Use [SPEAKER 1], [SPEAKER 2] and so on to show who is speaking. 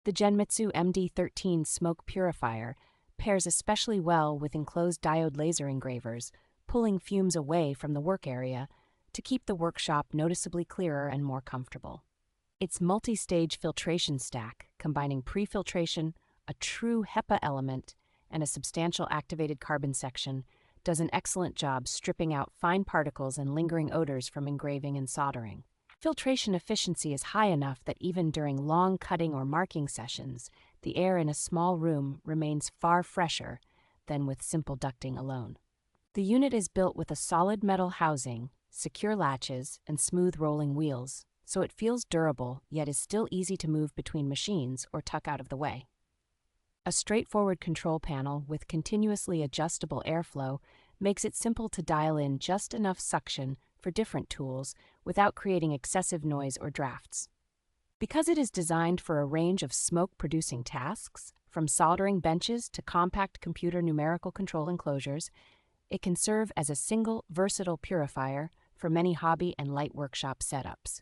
[SPEAKER 1] The Genmitsu MD13 Smoke Purifier pairs especially well with enclosed diode laser engravers, pulling fumes away from the work area to keep the workshop noticeably clearer and more comfortable. Its multi-stage filtration stack, combining pre-filtration, a true HEPA element, and a substantial activated carbon section, does an excellent job stripping out fine particles and lingering odors from engraving and soldering. Filtration efficiency is high enough that even during long cutting or marking sessions, the air in a small room remains far fresher than with simple ducting alone. The unit is built with a solid metal housing, secure latches, and smooth rolling wheels, so it feels durable yet is still easy to move between machines or tuck out of the way. A straightforward control panel with continuously adjustable airflow makes it simple to dial in just enough suction for different tools without creating excessive noise or drafts. Because it is designed for a range of smoke-producing tasks, from soldering benches to compact computer numerical control enclosures, it can serve as a single, versatile purifier for many hobby and light workshop setups.